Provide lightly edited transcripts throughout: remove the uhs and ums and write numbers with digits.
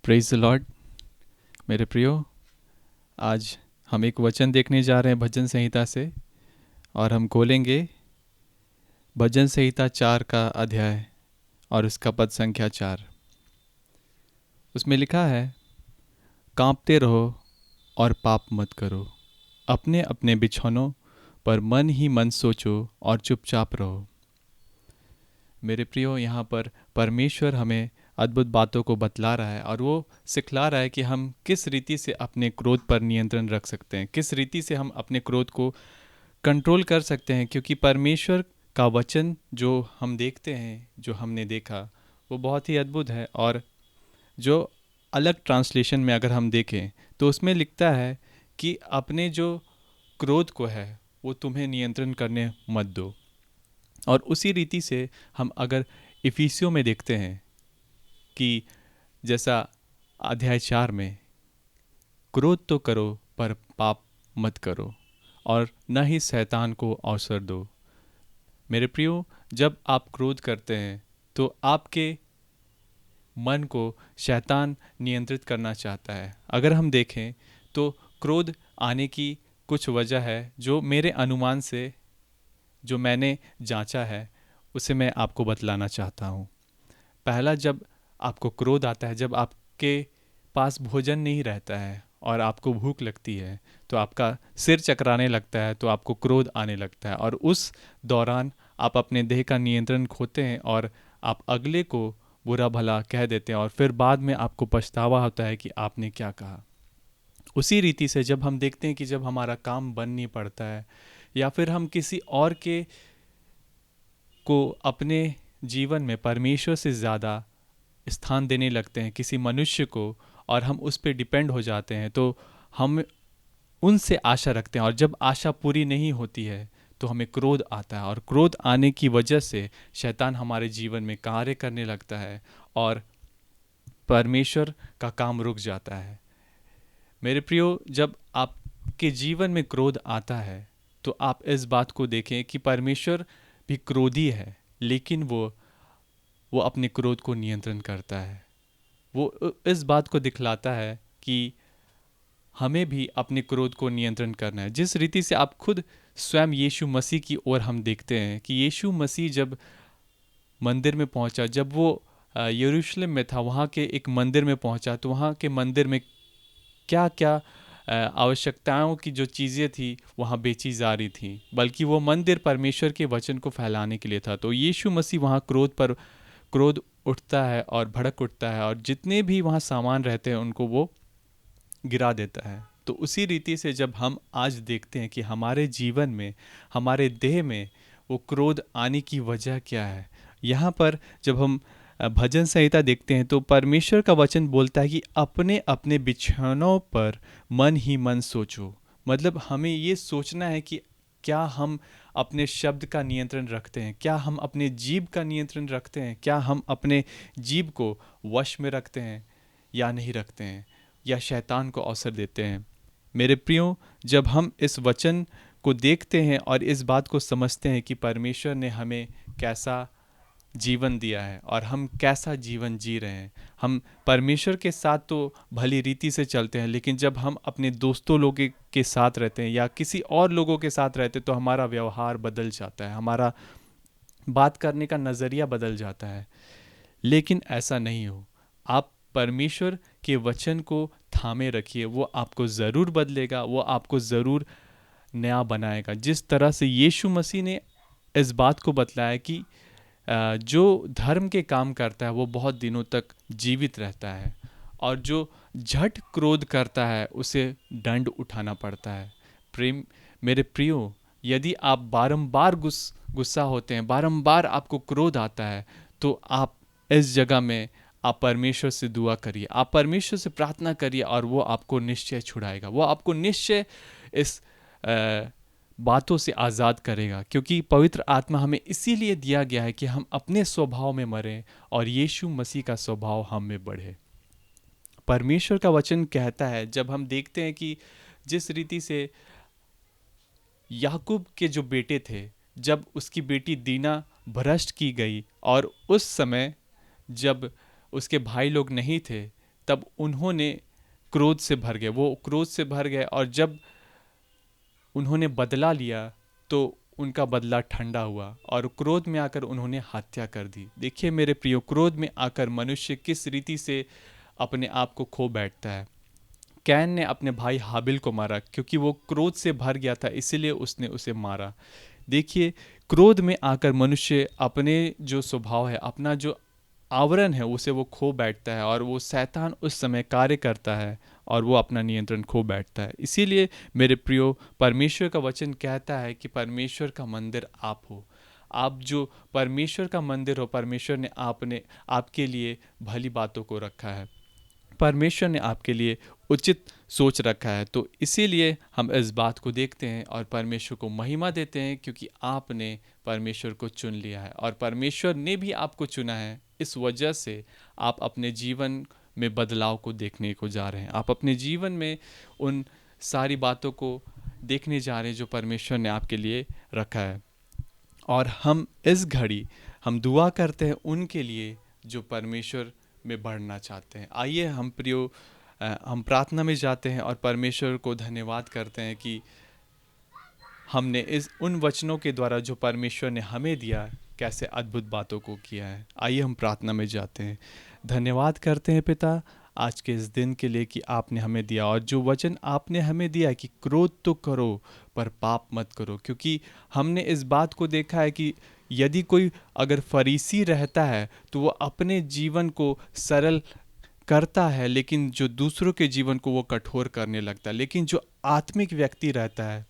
Praise the Lord. मेरे प्रियो, आज हम एक वचन देखने जा रहे हैं भजन संहिता से, और हम खोलेंगे भजन संहिता 4 का अध्याय और उसका पद संख्या 4। उसमें लिखा है, कांपते रहो और पाप मत करो, अपने अपने बिछौनों पर मन ही मन सोचो और चुपचाप रहो। मेरे प्रियो, यहाँ पर परमेश्वर हमें अद्भुत बातों को बतला रहा है और वो सिखला रहा है कि हम किस रीति से अपने क्रोध पर नियंत्रण रख सकते हैं, किस रीति से हम अपने क्रोध को कंट्रोल कर सकते हैं। क्योंकि परमेश्वर का वचन जो हम देखते हैं, जो हमने देखा, वो बहुत ही अद्भुत है। और जो अलग ट्रांसलेशन में अगर हम देखें तो उसमें लिखता है कि अपने जो क्रोध को है वो तुम्हें नियंत्रण करने मत दो। और उसी रीति से हम अगर इफिसियों में देखते हैं कि जैसा अध्याय 4 में, क्रोध तो करो पर पाप मत करो और न ही शैतान को अवसर दो। मेरे प्रियो, जब आप क्रोध करते हैं तो आपके मन को शैतान नियंत्रित करना चाहता है। अगर हम देखें तो क्रोध आने की कुछ वजह है जो मेरे अनुमान से, जो मैंने जांचा है, उसे मैं आपको बतलाना चाहता हूँ। पहला, जब आपको क्रोध आता है, जब आपके पास भोजन नहीं रहता है और आपको भूख लगती है, तो आपका सिर चकराने लगता है, तो आपको क्रोध आने लगता है और उस दौरान आप अपने देह का नियंत्रण खोते हैं और आप अगले को बुरा भला कह देते हैं और फिर बाद में आपको पछतावा होता है कि आपने क्या कहा। उसी रीति से जब हम देखते हैं कि जब हमारा काम बन नहीं पड़ता है या फिर हम किसी और के को अपने जीवन में परमेश्वर से ज़्यादा स्थान देने लगते हैं, किसी मनुष्य को, और हम उस पर डिपेंड हो जाते हैं, तो हम उनसे आशा रखते हैं और जब आशा पूरी नहीं होती है तो हमें क्रोध आता है और क्रोध आने की वजह से शैतान हमारे जीवन में कार्य करने लगता है और परमेश्वर का काम रुक जाता है। मेरे प्रियो, जब आपके जीवन में क्रोध आता है तो आप इस बात को देखें कि परमेश्वर भी क्रोधी है, लेकिन वो अपने क्रोध को नियंत्रण करता है। वो इस बात को दिखलाता है कि हमें भी अपने क्रोध को नियंत्रण करना है। जिस रीति से आप खुद स्वयं यीशु मसीह की ओर हम देखते हैं कि यीशु मसीह जब मंदिर में पहुंचा, जब वो यरूशलेम में था, वहाँ के एक मंदिर में पहुंचा, तो वहाँ के मंदिर में क्या क्या आवश्यकताओं की जो चीज़ें थी वहाँ बेची जा रही थी, बल्कि वो मंदिर परमेश्वर के वचन को फैलाने के लिए था। तो यीशु मसीह वहाँ क्रोध उठता है और भड़क उठता है और जितने भी वहाँ सामान रहते हैं उनको वो गिरा देता है। तो उसी रीति से जब हम आज देखते हैं कि हमारे जीवन में, हमारे देह में वो क्रोध आने की वजह क्या है, यहाँ पर जब हम भजन संहिता देखते हैं तो परमेश्वर का वचन बोलता है कि अपने अपने बिछौनों पर मन ही मन सोचो। मतलब हमें ये सोचना है कि क्या हम अपने शब्द का नियंत्रण रखते हैं, क्या हम अपने जीभ का नियंत्रण रखते हैं, क्या हम अपने जीभ को वश में रखते हैं या नहीं रखते हैं, या शैतान को अवसर देते हैं। मेरे प्रियो, जब हम इस वचन को देखते हैं और इस बात को समझते हैं कि परमेश्वर ने हमें कैसा जीवन दिया है और हम कैसा जीवन जी रहे हैं, हम परमेश्वर के साथ तो भली रीति से चलते हैं, लेकिन जब हम अपने दोस्तों लोगों के साथ रहते हैं या किसी और लोगों के साथ रहते हैं तो हमारा व्यवहार बदल जाता है, हमारा बात करने का नज़रिया बदल जाता है। लेकिन ऐसा नहीं हो। आप परमेश्वर के वचन को थामे रखिए, वो आपको ज़रूर बदलेगा, वो आपको ज़रूर नया बनाएगा। जिस तरह से यीशु मसीह ने इस बात को बतलाया कि जो धर्म के काम करता है वो बहुत दिनों तक जीवित रहता है और जो झट क्रोध करता है उसे दंड उठाना पड़ता है। प्रेम मेरे प्रियो, यदि आप बारंबार गुस्सा होते हैं, बारंबार आपको क्रोध आता है, तो आप इस जगह में आप परमेश्वर से दुआ करिए, आप परमेश्वर से प्रार्थना करिए और वो आपको निश्चय छुड़ाएगा, वो आपको निश्चय इस बातों से आज़ाद करेगा। क्योंकि पवित्र आत्मा हमें इसीलिए दिया गया है कि हम अपने स्वभाव में मरें और यीशु मसीह का स्वभाव हम में बढ़े। परमेश्वर का वचन कहता है, जब हम देखते हैं कि जिस रीति से याकूब के जो बेटे थे, जब उसकी बेटी दीना भ्रष्ट की गई और उस समय जब उसके भाई लोग नहीं थे, तब उन्होंने क्रोध से भर गए, वो क्रोध से भर गए, और जब उन्होंने बदला लिया तो उनका बदला ठंडा हुआ और क्रोध में आकर उन्होंने हत्या कर दी। देखिए मेरे प्रियो, क्रोध में आकर मनुष्य किस रीति से अपने आप को खो बैठता है। कैन ने अपने भाई हाबिल को मारा क्योंकि वो क्रोध से भर गया था, इसीलिए उसने उसे मारा। देखिए, क्रोध में आकर मनुष्य अपने जो स्वभाव है, अपना जो आवरण है, उसे वो खो बैठता है और वो शैतान उस समय कार्य करता है और वो अपना नियंत्रण खो बैठता है। इसीलिए मेरे प्रियो, परमेश्वर का वचन कहता है कि परमेश्वर का मंदिर आप हो। आप जो परमेश्वर का मंदिर हो, परमेश्वर ने आपके लिए भली बातों को रखा है, परमेश्वर ने आपके लिए उचित सोच रखा है। तो इसीलिए हम इस बात को देखते हैं और परमेश्वर को महिमा देते हैं, क्योंकि आपने परमेश्वर को चुन लिया है और परमेश्वर ने भी आपको चुना है। इस वजह से आप अपने जीवन में बदलाव को देखने को जा रहे हैं। आप अपने जीवन में उन सारी बातों को देखने जा रहे हैं जो परमेश्वर ने आपके लिए रखा है। और हम इस घड़ी हम दुआ करते हैं उनके लिए जो परमेश्वर में बढ़ना चाहते हैं। आइए हम प्रियो, हम प्रार्थना में जाते हैं और परमेश्वर को धन्यवाद करते हैं कि हमने इस उन वचनों के द्वारा जो परमेश्वर ने हमें दिया, कैसे अद्भुत बातों को किया है। आइए हम प्रार्थना में जाते हैं। धन्यवाद करते हैं पिता आज के इस दिन के लिए कि आपने हमें दिया, और जो वचन आपने हमें दिया कि क्रोध तो करो पर पाप मत करो। क्योंकि हमने इस बात को देखा है कि यदि कोई अगर फरीसी रहता है तो वो अपने जीवन को सरल करता है, लेकिन जो दूसरों के जीवन को वो कठोर करने लगता है। लेकिन जो आत्मिक व्यक्ति रहता है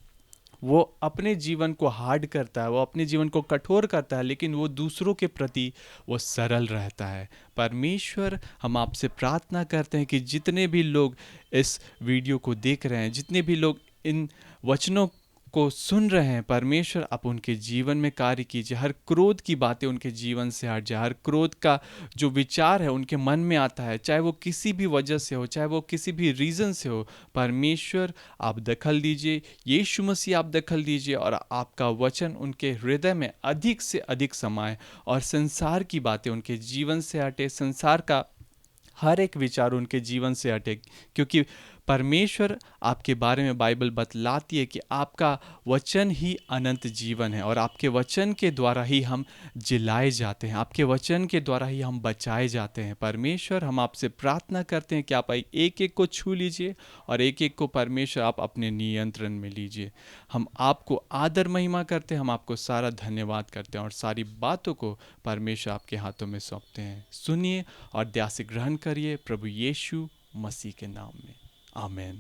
वो अपने जीवन को हार्ड करता है, वो अपने जीवन को कठोर करता है, लेकिन वो दूसरों के प्रति वो सरल रहता है। परमेश्वर, हम आपसे प्रार्थना करते हैं कि जितने भी लोग इस वीडियो को देख रहे हैं, जितने भी लोग इन वचनों को सुन रहे हैं, परमेश्वर आप उनके जीवन में कार्य कीजिए। हर क्रोध की बातें उनके जीवन से हट जाए। हर क्रोध का जो विचार है उनके मन में आता है, चाहे वो किसी भी वजह से हो, चाहे वो किसी भी रीज़न से हो, परमेश्वर आप दखल दीजिए, यीशु मसीह आप दखल दीजिए, और आपका वचन उनके हृदय में अधिक से अधिक समाए और संसार की बातें उनके जीवन से हटे, संसार का हर एक विचार उनके जीवन से हटे। क्योंकि परमेश्वर आपके बारे में बाइबल बतलाती है कि आपका वचन ही अनंत जीवन है और आपके वचन के द्वारा ही हम जिलाए जाते हैं, आपके वचन के द्वारा ही हम बचाए जाते हैं। परमेश्वर, हम आपसे प्रार्थना करते हैं कि आप एक एक को छू लीजिए और एक एक को परमेश्वर आप अपने नियंत्रण में लीजिए। हम आपको आदर महिमा करते हैं, हम आपको सारा धन्यवाद करते हैं और सारी बातों को परमेश्वर आपके हाथों में सौंपते हैं। सुनिए और दया से ग्रहण करिए प्रभु यीशु मसीह के नाम में, आमीन।